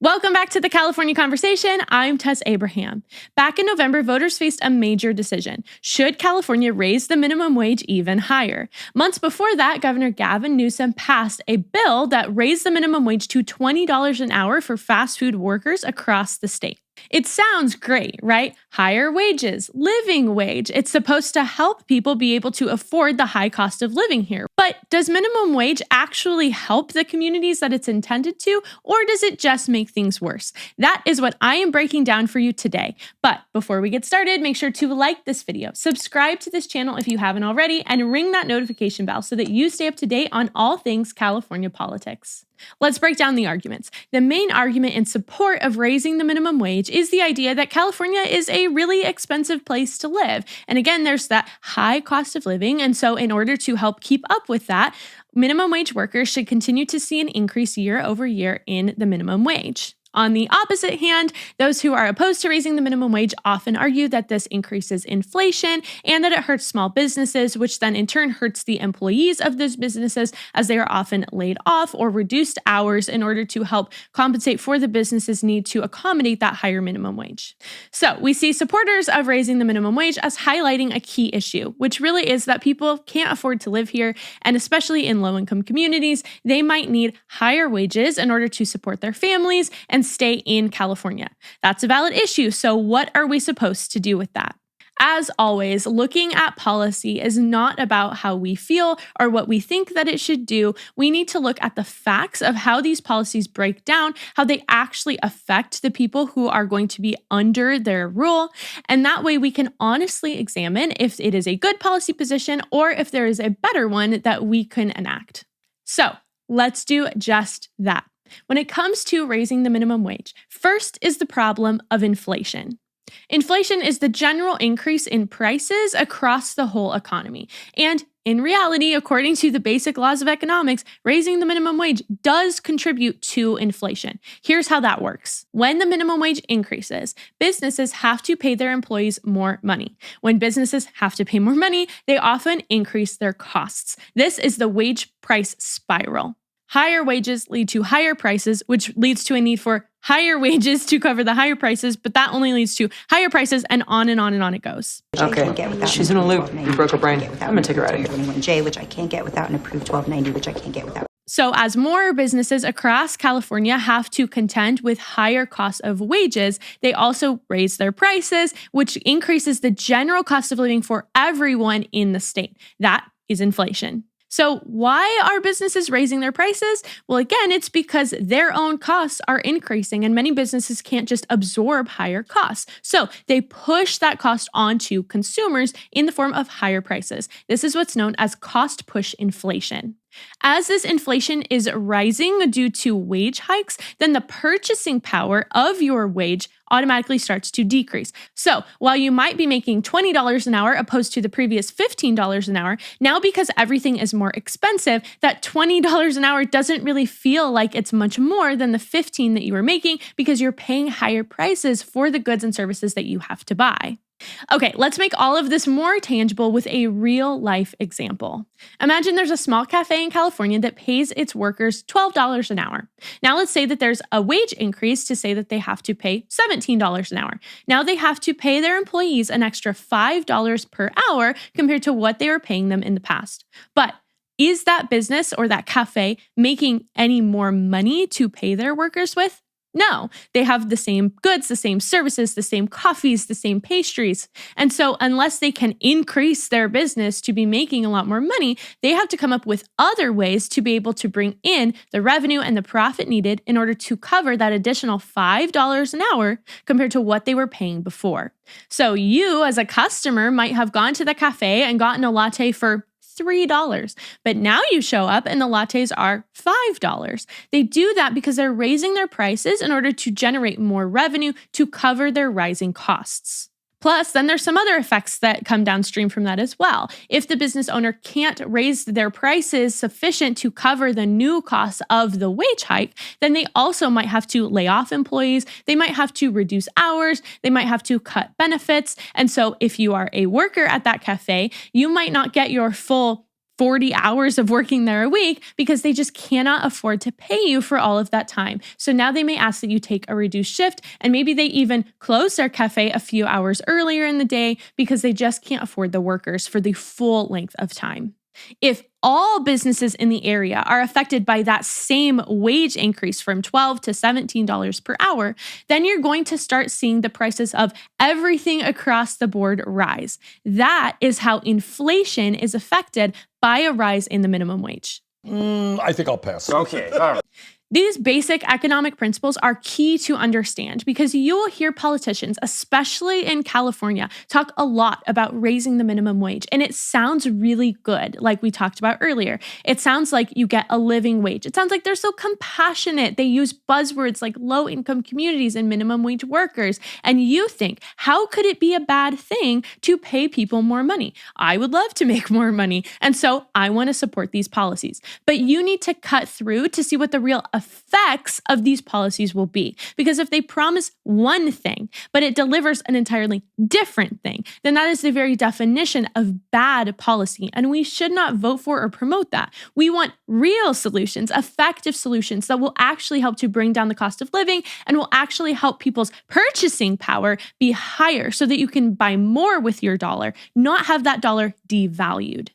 Welcome back to the California Conversation. I'm Tess Abraham. Back in November, voters faced a major decision. Should California raise the minimum wage even higher? Months before that, Governor Gavin Newsom passed a bill that raised the minimum wage to $20 an hour for fast food workers across the state. It sounds great, right? Higher wages, living wage. It's supposed to help people be able to afford the high cost of living here. But does minimum wage actually help the communities that it's intended to, or does it just make things worse? That is what I am breaking down for you today. But before we get started, make sure to like this video, subscribe to this channel if you haven't already, and ring that notification bell so that you stay up to date on all things California politics. Let's break down the arguments. The main argument in support of raising the minimum wage is the idea that California is a really expensive place to live. And again, there's that high cost of living. And so in order to help keep up with that, minimum wage workers should continue to see an increase year over year in the minimum wage. On the opposite hand, those who are opposed to raising the minimum wage often argue that this increases inflation and that it hurts small businesses, which then in turn hurts the employees of those businesses as they are often laid off or reduced hours in order to help compensate for the business's need to accommodate that higher minimum wage. So we see supporters of raising the minimum wage as highlighting a key issue, which really is that people can't afford to live here, and especially in low-income communities, they might need higher wages in order to support their families and stay in California. That's a valid issue. So what are we supposed to do with that? As always, looking at policy is not about how we feel or what we think that it should do. We need to look at the facts of how these policies break down, how they actually affect the people who are going to be under their rule. And that way we can honestly examine if it is a good policy position or if there is a better one that we can enact. So let's do just that. When it comes to raising the minimum wage, first is the problem of inflation. Inflation is the general increase in prices across the whole economy. And in reality, according to the basic laws of economics, raising the minimum wage does contribute to inflation. Here's how that works. When the minimum wage increases, businesses have to pay their employees more money. When businesses have to pay more money, they often increase their costs. This is the wage price spiral. Higher wages lead to higher prices, which leads to a need for higher wages to cover the higher prices, but that only leads to higher prices, and on and on and on it goes. Okay, she's in a loop. You broke her brain. I'm gonna take her out of here. 21J, which I can't get without an approved 1290, which I can't get without. So as more businesses across California have to contend with higher costs of wages, they also raise their prices, which increases the general cost of living for everyone in the state. That is inflation. So why are businesses raising their prices? Well, again, it's because their own costs are increasing and many businesses can't just absorb higher costs. So they push that cost onto consumers in the form of higher prices. This is what's known as cost push inflation. As this inflation is rising due to wage hikes, then the purchasing power of your wage automatically starts to decrease. So while you might be making $20 an hour opposed to the previous $15 an hour, now because everything is more expensive, that $20 an hour doesn't really feel like it's much more than the $15 that you were making because you're paying higher prices for the goods and services that you have to buy. Okay, let's make all of this more tangible with a real life example. Imagine there's a small cafe in California that pays its workers $12 an hour. Now let's say that there's a wage increase to say that they have to pay $17 an hour. Now they have to pay their employees an extra $5 per hour compared to what they were paying them in the past. But is that business or that cafe making any more money to pay their workers with? No, they have the same goods, the same services, the same coffees, the same pastries. And so unless they can increase their business to be making a lot more money, they have to come up with other ways to be able to bring in the revenue and the profit needed in order to cover that additional $5 an hour compared to what they were paying before. So you as a customer might have gone to the cafe and gotten a latte for $3, but now you show up and the lattes are $5. They do that because they're raising their prices in order to generate more revenue to cover their rising costs. Plus, then there's some other effects that come downstream from that as well. If the business owner can't raise their prices sufficient to cover the new costs of the wage hike, then they also might have to lay off employees. They might have to reduce hours. They might have to cut benefits. And so if you are a worker at that cafe, you might not get your full 40 hours of working there a week because they just cannot afford to pay you for all of that time. So now they may ask that you take a reduced shift, and maybe they even close their cafe a few hours earlier in the day because they just can't afford the workers for the full length of time. If all businesses in the area are affected by that same wage increase from $12 to $17 per hour, then you're going to start seeing the prices of everything across the board rise. That is how inflation is affected by a rise in the minimum wage. I think I'll pass. Okay, all right. These basic economic principles are key to understand because you will hear politicians, especially in California, talk a lot about raising the minimum wage. And it sounds really good, like we talked about earlier. It sounds like you get a living wage. It sounds like they're so compassionate. They use buzzwords like low-income communities and minimum wage workers. And you think, how could it be a bad thing to pay people more money? I would love to make more money. And so I want to support these policies. But you need to cut through to see what the real effects of these policies will be. Because if they promise one thing, but it delivers an entirely different thing, then that is the very definition of bad policy. And we should not vote for or promote that. We want real solutions, effective solutions that will actually help to bring down the cost of living and will actually help people's purchasing power be higher so that you can buy more with your dollar, not have that dollar devalued.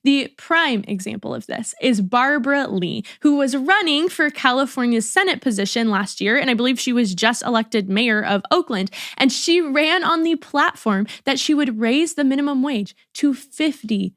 The prime example of this is Barbara Lee, who was running for California's Senate position last year, and I believe she was just elected mayor of Oakland, and she ran on the platform that she would raise the minimum wage to $50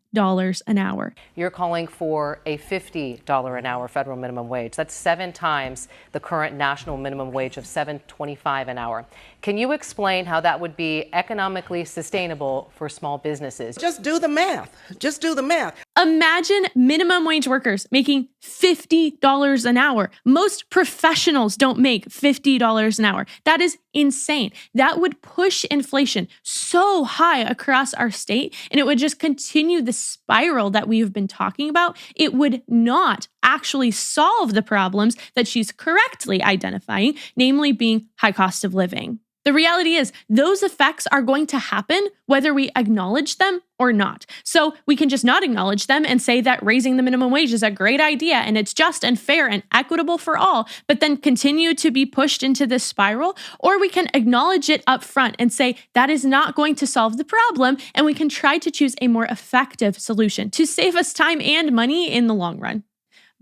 an hour. You're calling for a $50 an hour federal minimum wage. That's 7 times the current national minimum wage of $7.25 an hour. Can you explain how that would be economically sustainable for small businesses? Just do the math. Just do the math. Imagine minimum wage workers making $50 an hour. Most professionals don't make $50 an hour. That is insane. That would push inflation so high across our state, and it would just continue the spiral that we have been talking about. It would not actually solve the problems that she's correctly identifying, namely being high cost of living. The reality is those effects are going to happen whether we acknowledge them or not. So we can just not acknowledge them and say that raising the minimum wage is a great idea and it's just and fair and equitable for all, but then continue to be pushed into this spiral. Or we can acknowledge it up front and say that is not going to solve the problem, and we can try to choose a more effective solution to save us time and money in the long run.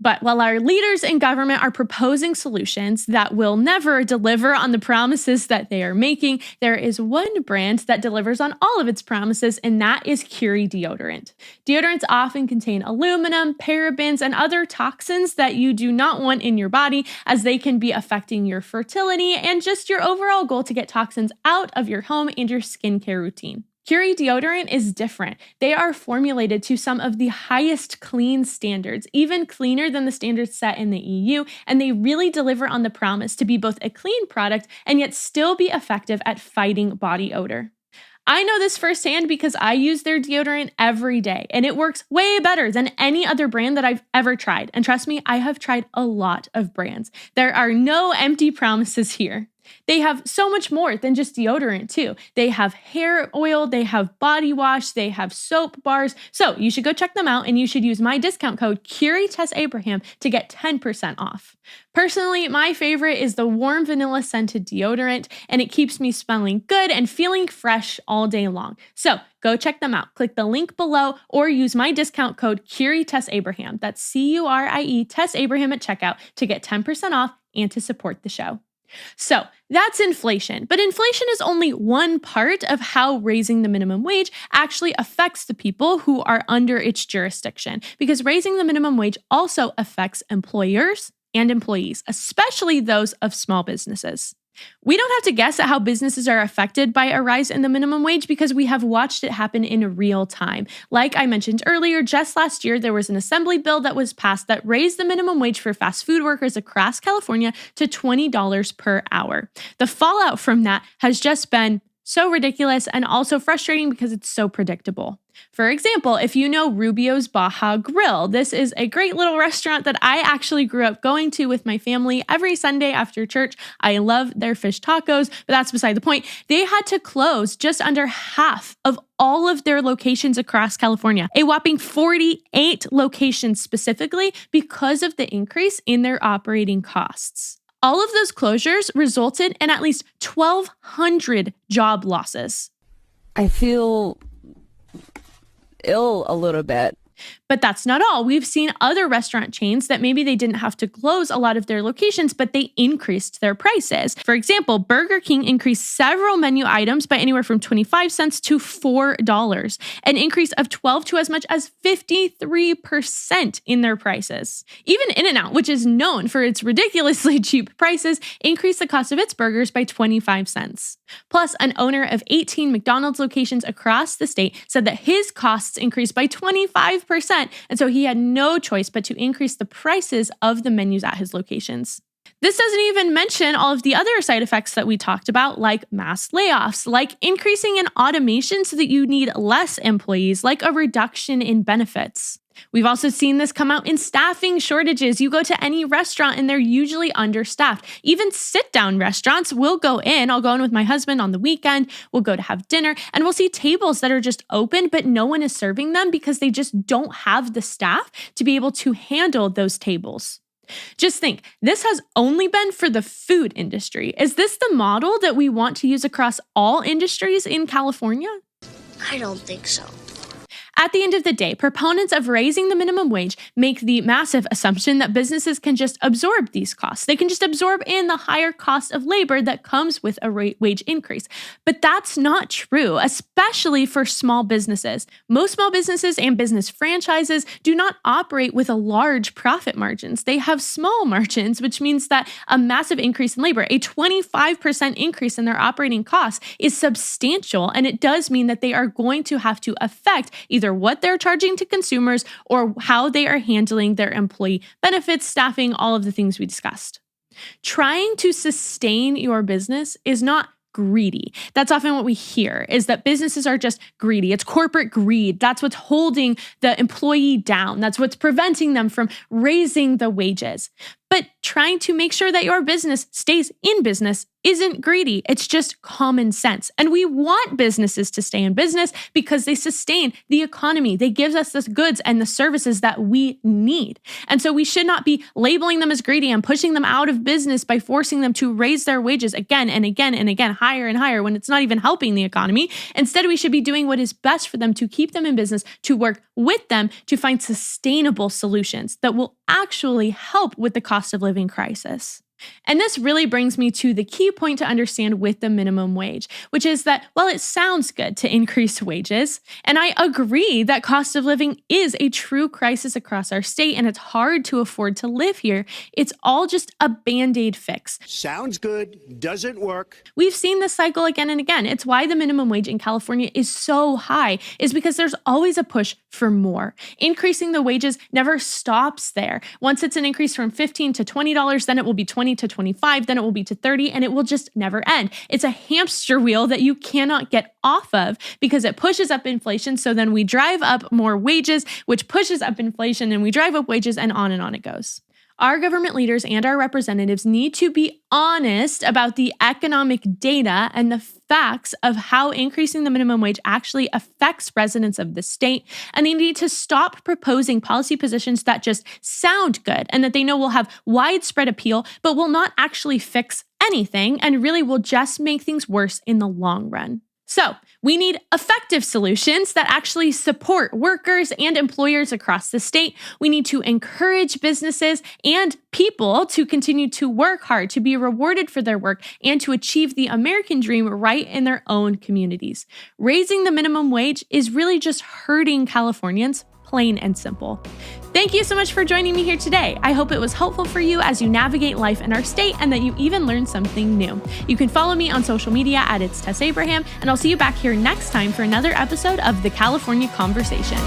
But while our leaders in government are proposing solutions that will never deliver on the promises that they are making, there is one brand that delivers on all of its promises, and that is Curie deodorant. Deodorants often contain aluminum, parabens, and other toxins that you do not want in your body, as they can be affecting your fertility and just your overall goal to get toxins out of your home and your skincare routine. Curie deodorant is different. They are formulated to some of the highest clean standards, even cleaner than the standards set in the EU, and they really deliver on the promise to be both a clean product and yet still be effective at fighting body odor. I know this firsthand because I use their deodorant every day, and it works way better than any other brand that I've ever tried. And trust me, I have tried a lot of brands. There are no empty promises here. They have so much more than just deodorant too. They have hair oil, they have body wash, they have soap bars. So you should go check them out, and you should use my discount code CurieTessAbraham to get 10% off. Personally, my favorite is the warm vanilla scented deodorant, and it keeps me smelling good and feeling fresh all day long. So go check them out. Click the link below or use my discount code CurieTessAbraham. That's CURIE TessAbraham at checkout to get 10% off and to support the show. So that's inflation, but inflation is only one part of how raising the minimum wage actually affects the people who are under its jurisdiction, because raising the minimum wage also affects employers and employees, especially those of small businesses. We don't have to guess at how businesses are affected by a rise in the minimum wage because we have watched it happen in real time. Like I mentioned earlier, just last year, there was an assembly bill that was passed that raised the minimum wage for fast food workers across California to $20 per hour. The fallout from that has just been So ridiculous and also frustrating because it's so predictable. For example, if you know Rubio's Baja Grill, this is a great little restaurant that I actually grew up going to with my family every Sunday after church. I love their fish tacos, but that's beside the point. They had to close just under half of all of their locations across California, a whopping 48 locations specifically because of the increase in their operating costs. All of those closures resulted in at least 1,200 job losses. I feel ill a little bit. But that's not all. We've seen other restaurant chains that maybe they didn't have to close a lot of their locations, but they increased their prices. For example, Burger King increased several menu items by anywhere from 25 cents to $4, an increase of 12 to as much as 53% in their prices. Even In-N-Out, which is known for its ridiculously cheap prices, increased the cost of its burgers by 25 cents. Plus, an owner of 18 McDonald's locations across the state said that his costs increased by 25%, and so he had no choice but to increase the prices of the menus at his locations. This doesn't even mention all of the other side effects that we talked about, like mass layoffs, like increasing in automation so that you need less employees, like a reduction in benefits. We've also seen this come out in staffing shortages. You go to any restaurant and they're usually understaffed. Even sit-down restaurants, we'll go in. I'll go in with my husband on the weekend. We'll go to have dinner and we'll see tables that are just open, but no one is serving them because they just don't have the staff to be able to handle those tables. Just think, this has only been for the food industry. Is this the model that we want to use across all industries in California? I don't think so. At the end of the day, proponents of raising the minimum wage make the massive assumption that businesses can just absorb these costs. They can just absorb in the higher cost of labor that comes with a wage increase. But that's not true, especially for small businesses. Most small businesses and business franchises do not operate with a large profit margins. They have small margins, which means that a massive increase in labor, a 25% increase in their operating costs, is substantial. And it does mean that they are going to have to affect either what they're charging to consumers or how they are handling their employee benefits, staffing, all of the things we discussed. Trying to sustain your business is not greedy. That's often what we hear, is that businesses are just greedy. It's corporate greed. That's what's holding the employee down. That's what's preventing them from raising the wages. But trying to make sure that your business stays in business isn't greedy. It's just common sense. And we want businesses to stay in business because they sustain the economy. They give us the goods and the services that we need. And so we should not be labeling them as greedy and pushing them out of business by forcing them to raise their wages again and again and again, higher and higher, when it's not even helping the economy. Instead, we should be doing what is best for them to keep them in business, to work with them to find sustainable solutions that will actually help with the cost of living crisis. And this really brings me to the key point to understand with the minimum wage, which is that while it sounds good to increase wages, and I agree that cost of living is a true crisis across our state and it's hard to afford to live here, it's all just a Band-Aid fix. Sounds good, doesn't work. We've seen this cycle again and again. It's why the minimum wage in California is so high, is because there's always a push for more. Increasing the wages never stops there. Once it's an increase from $15 to $20, then it will be $20 to $25, then it will be to $30, and it will just never end. It's a hamster wheel that you cannot get off of because it pushes up inflation. So then we drive up more wages, which pushes up inflation, and we drive up wages, and on it goes. Our government leaders and our representatives need to be honest about the economic data and the facts of how increasing the minimum wage actually affects residents of the state. And they need to stop proposing policy positions that just sound good and that they know will have widespread appeal, but will not actually fix anything and really will just make things worse in the long run. So we need effective solutions that actually support workers and employers across the state. We need to encourage businesses and people to continue to work hard, to be rewarded for their work, and to achieve the American dream right in their own communities. Raising the minimum wage is really just hurting Californians, plain and simple. Thank you so much for joining me here today. I hope it was helpful for you as you navigate life in our state and that you even learned something new. You can follow me on social media at It's Tess Abraham, and I'll see you back here next time for another episode of The California Conversation.